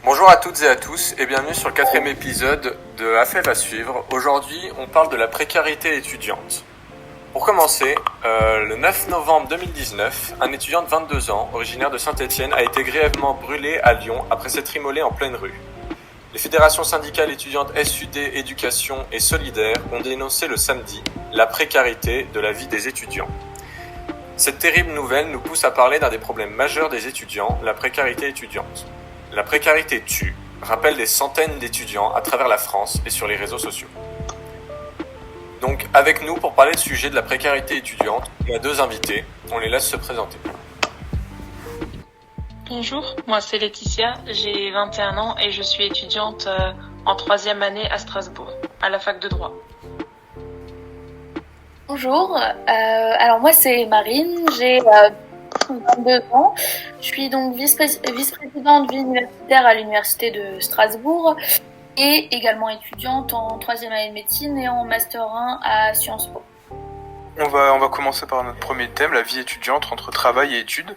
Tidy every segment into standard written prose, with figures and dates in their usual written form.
Bonjour à toutes et à tous et bienvenue sur le 4e épisode de Affaires à suivre. Aujourd'hui, on parle de la précarité étudiante. Pour commencer, le 9 novembre 2019, un étudiant de 22 ans, originaire de Saint-Étienne, a été grièvement brûlé à Lyon après s'être immolé en pleine rue. Les fédérations syndicales étudiantes SUD, Éducation et Solidaire ont dénoncé le samedi la précarité de la vie des étudiants. Cette terrible nouvelle nous pousse à parler d'un des problèmes majeurs des étudiants, la précarité étudiante. La précarité tue, rappelle des centaines d'étudiants à travers la France et sur les réseaux sociaux. Donc avec nous pour parler du sujet de la précarité étudiante, on a deux invités, on les laisse se présenter. Bonjour, moi c'est Laetitia, j'ai 21 ans et je suis étudiante en 3e année à Strasbourg, à la fac de droit. Bonjour, alors moi c'est Marine, j'ai 22 ans, je suis donc vice-présidente universitaire à l'université de Strasbourg et également étudiante en 3e année de médecine et en master 1 à Sciences Po. On va commencer par notre premier thème, la vie étudiante entre travail et études.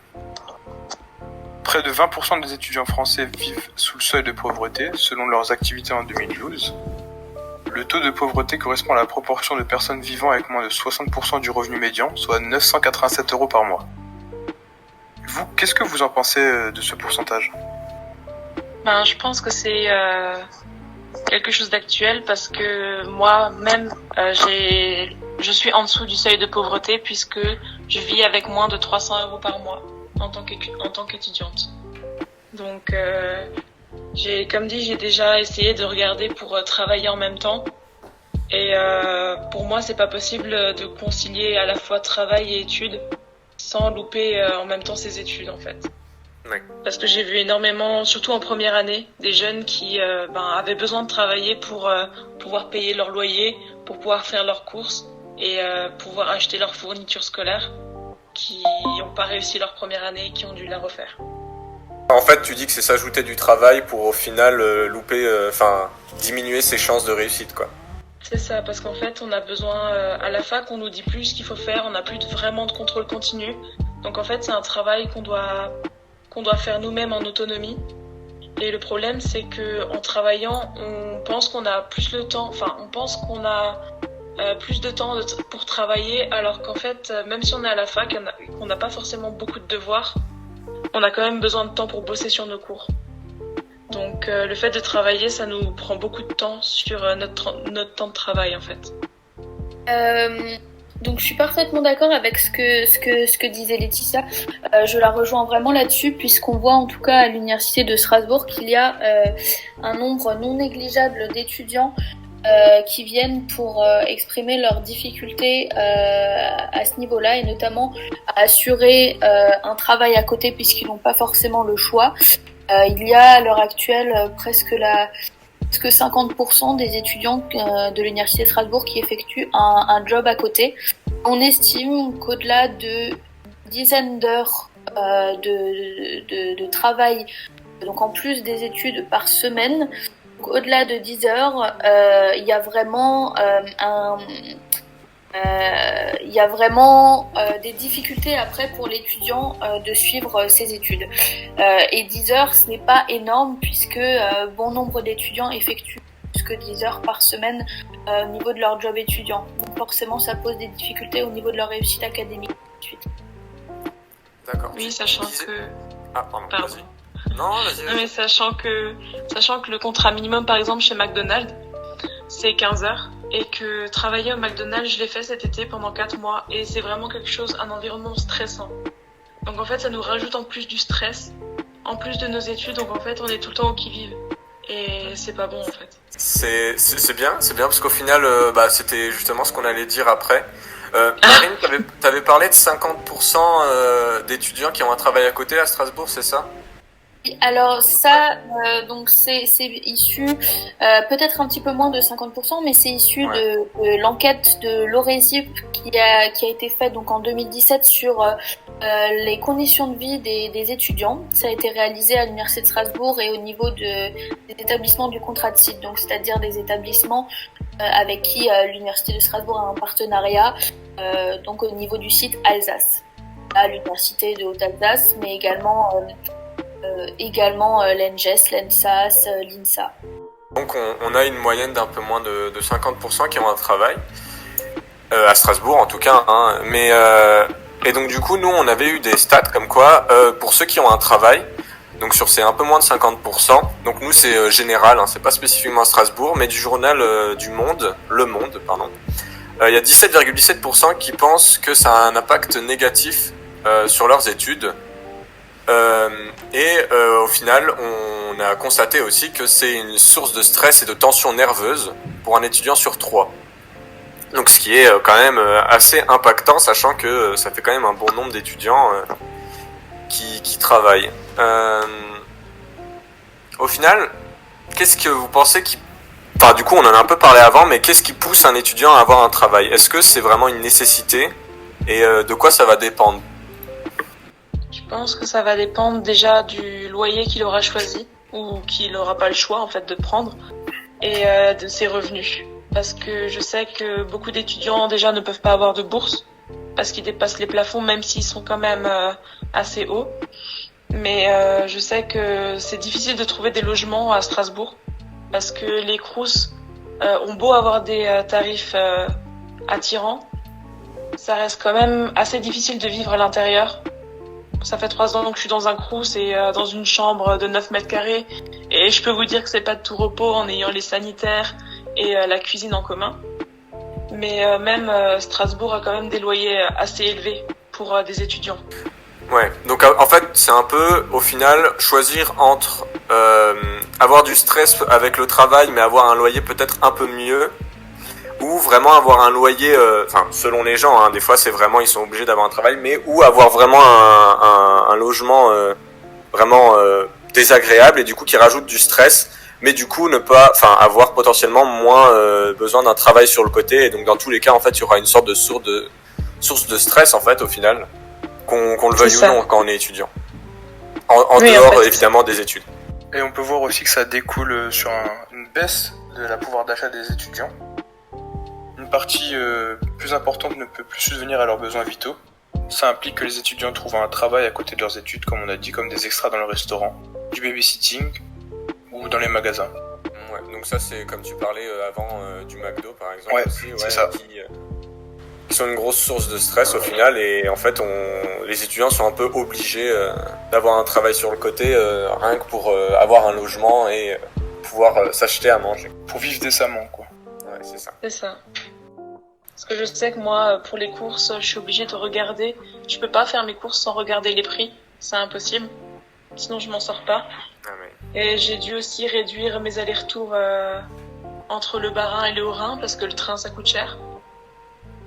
Près de 20% des étudiants français vivent sous le seuil de pauvreté, selon leurs activités en 2012. Le taux de pauvreté correspond à la proportion de personnes vivant avec moins de 60% du revenu médian, soit 987 € par mois. Vous, qu'est-ce que vous en pensez de ce pourcentage ? Je pense que c'est quelque chose d'actuel parce que moi-même, je suis en dessous du seuil de pauvreté puisque je vis avec moins de 300 € par mois en tant qu'étudiante. Donc, j'ai déjà essayé de regarder pour travailler en même temps. Et pour moi, c'est pas possible de concilier à la fois travail et études sans louper en même temps ses études en fait. Oui. Parce que j'ai vu énormément, surtout en première année, des jeunes qui avaient besoin de travailler pour pouvoir payer leur loyer, pour pouvoir faire leurs courses et pouvoir acheter leurs fournitures scolaires, qui n'ont pas réussi leur première année et qui ont dû la refaire. En fait, tu dis que c'est s'ajouter du travail pour au final diminuer ses chances de réussite, quoi. C'est ça, parce qu'en fait, on a besoin, à la fac, on nous dit plus ce qu'il faut faire, on n'a plus vraiment de contrôle continu. Donc en fait, c'est un travail qu'on doit faire nous-mêmes en autonomie. Et le problème, c'est que en travaillant, on pense qu'on a plus le temps, on pense qu'on a plus de temps pour travailler, alors qu'en fait, même si on est à la fac, qu'on n'a pas forcément beaucoup de devoirs, on a quand même besoin de temps pour bosser sur nos cours. Donc le fait de travailler, ça nous prend beaucoup de temps sur notre temps de travail en fait. Donc je suis parfaitement d'accord avec ce que disait Laetitia. Je la rejoins vraiment là-dessus puisqu'on voit en tout cas à l'université de Strasbourg qu'il y a un nombre non négligeable d'étudiants qui viennent pour exprimer leurs difficultés à ce niveau-là et notamment à assurer un travail à côté puisqu'ils n'ont pas forcément le choix. Il y a à l'heure actuelle presque 50% des étudiants de l'université de Strasbourg qui effectuent un job à côté. On estime qu'au-delà de dizaines d'heures de travail, donc en plus des études par semaine, au-delà de 10 heures, il y a vraiment des difficultés après pour l'étudiant de suivre ses études. Et 10 heures, ce n'est pas énorme puisque bon nombre d'étudiants effectuent plus que 10 heures par semaine au niveau de leur job étudiant. Donc forcément, ça pose des difficultés au niveau de leur réussite académique. D'accord. Oui, sachant que... Ah, pardon. Vas-y. Non, vas-y. Non, mais sachant que le contrat minimum, par exemple, chez McDonald's, c'est 15 heures. Et que travailler au McDonald's, je l'ai fait cet été pendant 4 mois. Et c'est vraiment un environnement stressant. Donc en fait, ça nous rajoute en plus du stress, en plus de nos études. Donc en fait, on est tout le temps au qui-vive. Et c'est pas bon en fait. C'est bien parce qu'au final, c'était justement ce qu'on allait dire après. Marine, t'avais parlé de 50% d'étudiants qui ont un travail à côté à Strasbourg, c'est ça ? Alors ça, donc c'est issu peut-être un petit peu moins de 50%, mais c'est issu de l'enquête de l'Oresip qui a été faite donc en 2017 sur les conditions de vie des étudiants. Ça a été réalisé à l'université de Strasbourg et au niveau des établissements du contrat de site, donc c'est-à-dire des établissements avec qui l'université de Strasbourg a un partenariat, donc au niveau du site Alsace, à l'université de Haute-Alsace, mais également également l'ENGES, l'ENSAS, l'INSA. Donc on a une moyenne d'un peu moins de 50% qui ont un travail, à Strasbourg en tout cas, hein. Et donc du coup nous on avait eu des stats comme quoi pour ceux qui ont un travail, donc sur ces un peu moins de 50%, donc nous c'est général, hein, c'est pas spécifiquement à Strasbourg, mais du journal du Monde, Le Monde, pardon, il y a 17,17% qui pensent que ça a un impact négatif sur leurs études. Au final, on a constaté aussi que c'est une source de stress et de tension nerveuse pour un étudiant sur 3. Donc ce qui est quand même assez impactant, sachant que ça fait quand même un bon nombre d'étudiants qui travaillent. Au final, qu'est-ce que vous pensez qui... Enfin, du coup, on en a un peu parlé avant, mais qu'est-ce qui pousse un étudiant à avoir un travail ? Est-ce que c'est vraiment une nécessité ? Et de quoi ça va dépendre ? Je pense que ça va dépendre déjà du loyer qu'il aura choisi ou qu'il n'aura pas le choix en fait de prendre et de ses revenus. Parce que je sais que beaucoup d'étudiants déjà ne peuvent pas avoir de bourse parce qu'ils dépassent les plafonds même s'ils sont quand même assez hauts. Mais je sais que c'est difficile de trouver des logements à Strasbourg parce que les Crous ont beau avoir des tarifs attirants, ça reste quand même assez difficile de vivre à l'intérieur. Ça fait 3 ans que je suis dans un Crous et dans une chambre de 9 mètres carrés. Et je peux vous dire que c'est pas de tout repos en ayant les sanitaires et la cuisine en commun. Mais même Strasbourg a quand même des loyers assez élevés pour des étudiants. Ouais, donc en fait c'est un peu au final choisir entre avoir du stress avec le travail mais avoir un loyer peut-être un peu mieux, ou vraiment avoir un loyer, enfin selon les gens, hein, des fois c'est vraiment ils sont obligés d'avoir un travail, mais ou avoir vraiment un logement vraiment désagréable et du coup qui rajoute du stress, mais du coup ne pas, enfin avoir potentiellement moins besoin d'un travail sur le côté, et donc dans tous les cas en fait il y aura une sorte de source de stress en fait au final, qu'on le veuille ou non quand on est étudiant, en Oui, dehors en fait, évidemment des études. Et on peut voir aussi que ça découle sur une baisse de la pouvoir d'achat des étudiants. Une partie plus importante ne peut plus subvenir à leurs besoins vitaux. Ça implique que les étudiants trouvent un travail à côté de leurs études, comme on a dit, comme des extras dans le restaurant, du babysitting ou dans les magasins. Ouais, donc ça c'est comme tu parlais avant du McDo par exemple, Ouais, aussi, c'est ça. Qui sont une grosse source de stress au final, et en fait les étudiants sont un peu obligés d'avoir un travail sur le côté rien que pour avoir un logement et pouvoir s'acheter à manger. Pour vivre décemment, quoi. Ouais, c'est ça. c'est ça. Parce que je sais que moi, pour les courses, je suis obligée de regarder. Je peux pas faire mes courses sans regarder les prix. C'est impossible. Sinon, je m'en sors pas. Ah, mais... Et j'ai dû aussi réduire mes allers-retours entre le Bas-Rhin et le Haut-Rhin parce que le train, ça coûte cher.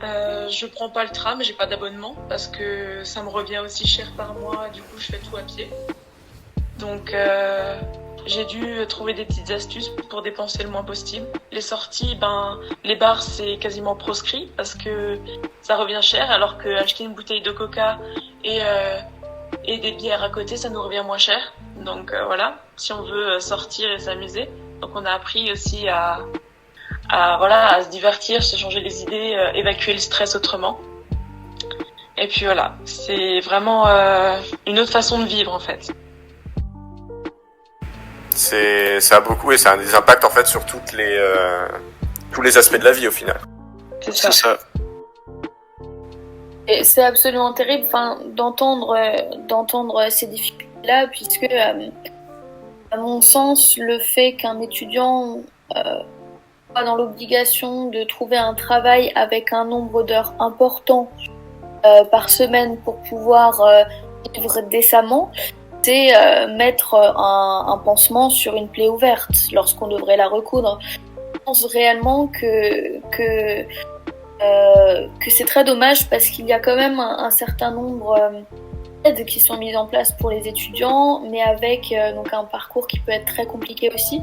Je prends pas le tram, j'ai pas d'abonnement parce que ça me revient aussi cher par mois. Du coup, je fais tout à pied. Donc, j'ai dû trouver des petites astuces pour dépenser le moins possible. Les sorties, les bars, c'est quasiment proscrit parce que ça revient cher, alors que acheter une bouteille de coca et des bières à côté, ça nous revient moins cher. Donc voilà, si on veut sortir et s'amuser. Donc on a appris aussi à se divertir, se changer les idées, évacuer le stress autrement. Et puis voilà, c'est vraiment une autre façon de vivre en fait. Ça a beaucoup, et ça a des impacts en fait sur tous les aspects de la vie au final. C'est ça. C'est ça. Et c'est absolument terrible, d'entendre ces difficultés-là, puisque, à mon sens, le fait qu'un étudiant soit dans l'obligation de trouver un travail avec un nombre d'heures important par semaine pour pouvoir vivre décemment, c'est mettre un pansement sur une plaie ouverte lorsqu'on devrait la recoudre. Je pense réellement que c'est très dommage parce qu'il y a quand même un certain nombre d'aides qui sont mises en place pour les étudiants, mais avec donc un parcours qui peut être très compliqué aussi.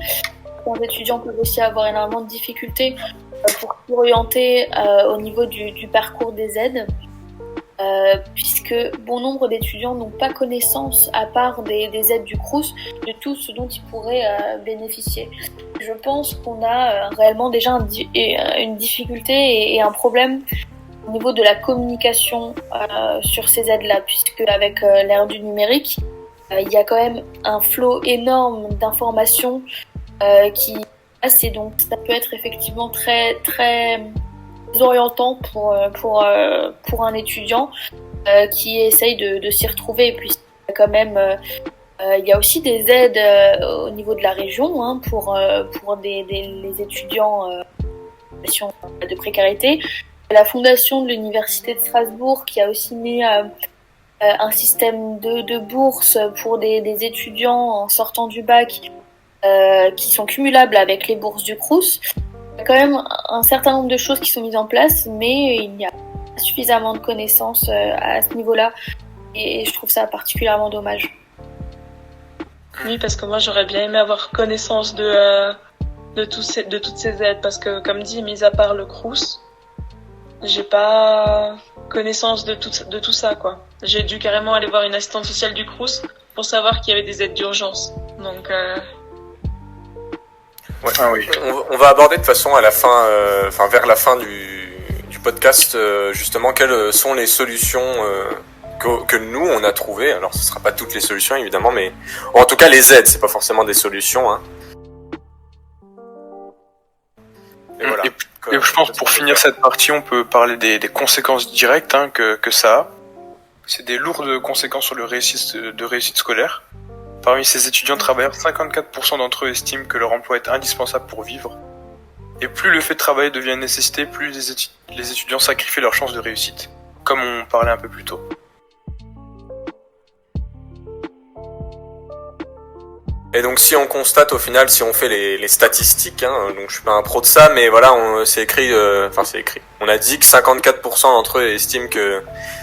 Les étudiants peuvent aussi avoir énormément de difficultés pour s'orienter au niveau du parcours des aides. Puisque bon nombre d'étudiants n'ont pas connaissance, à part des aides du Crous, de tout ce dont ils pourraient bénéficier. Je pense qu'on a réellement déjà une difficulté et un problème au niveau de la communication sur ces aides-là, puisque avec l'ère du numérique, il y a quand même un flot énorme d'informations qui passe, et donc ça peut être effectivement très très orientant pour un étudiant qui essaye de s'y retrouver. Et puis il y a quand même il y a aussi des aides au niveau de la région pour les étudiants en situation de précarité. La fondation de l'université de Strasbourg qui a aussi mis un système de bourse pour des étudiants en sortant du bac qui sont cumulables avec les bourses du Crous. Il y a quand même un certain nombre de choses qui sont mises en place, mais il n'y a pas suffisamment de connaissances à ce niveau-là, et je trouve ça particulièrement dommage. Oui, parce que moi j'aurais bien aimé avoir connaissance de toutes ces aides, parce que comme dit, mis à part le Crous, j'ai pas connaissance de tout ça, quoi. J'ai dû carrément aller voir une assistante sociale du Crous pour savoir qu'il y avait des aides d'urgence. Donc ouais. Oui. On va aborder de toute façon à la fin, vers la fin du podcast, justement, quelles sont les solutions que nous on a trouvées. Alors, ce sera pas toutes les solutions évidemment, mais en tout cas les aides, c'est pas forcément des solutions. Et voilà. Et je pense pour finir cette partie, on peut parler des conséquences directes que ça a. C'est des lourdes conséquences sur le réussite scolaire. Parmi ces étudiants travailleurs, 54% d'entre eux estiment que leur emploi est indispensable pour vivre. Et plus le fait de travailler devient une nécessité, plus les étudiants sacrifient leurs chances de réussite, comme on parlait un peu plus tôt. Et donc si on constate au final, si on fait les statistiques, donc je suis pas un pro de ça, mais voilà, c'est écrit. On a dit que 54% d'entre eux estiment que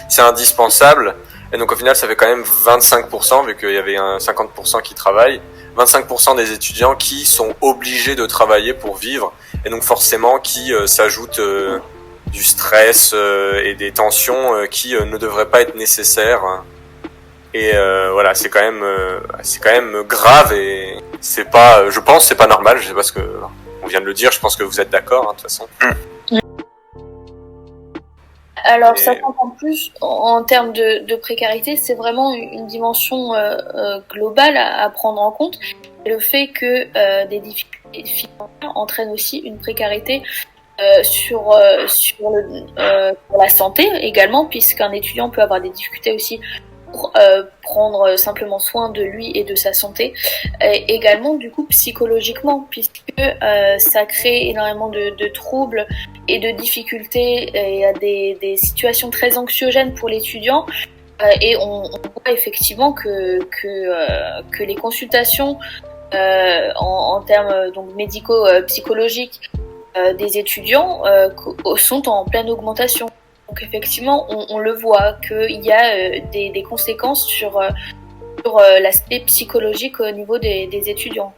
c'est indispensable, et donc au final ça fait quand même 25%, vu qu'il y avait un 50% qui travaillent, 25% des étudiants qui sont obligés de travailler pour vivre, et donc forcément qui s'ajoutent du stress et des tensions qui ne devraient pas être nécessaires. Et voilà, c'est quand même grave, et c'est pas, je pense, c'est pas normal. Je sais pas ce que on vient de le dire. Je pense que vous êtes d'accord, de toute façon. Alors, ça compte en plus en termes de précarité, c'est vraiment une dimension globale à prendre en compte. Le fait que des difficultés financières entraînent aussi une précarité sur la santé également, puisqu'un étudiant peut avoir des difficultés aussi pour prendre simplement soin de lui et de sa santé, et également du coup psychologiquement, puisque ça crée énormément de troubles et de difficultés, et il y a des situations très anxiogènes pour l'étudiant, et on voit effectivement que les consultations en termes donc médicaux psychologiques des étudiants sont en pleine augmentation. Donc effectivement, on le voit qu'il y a des conséquences sur l'aspect psychologique au niveau des étudiants.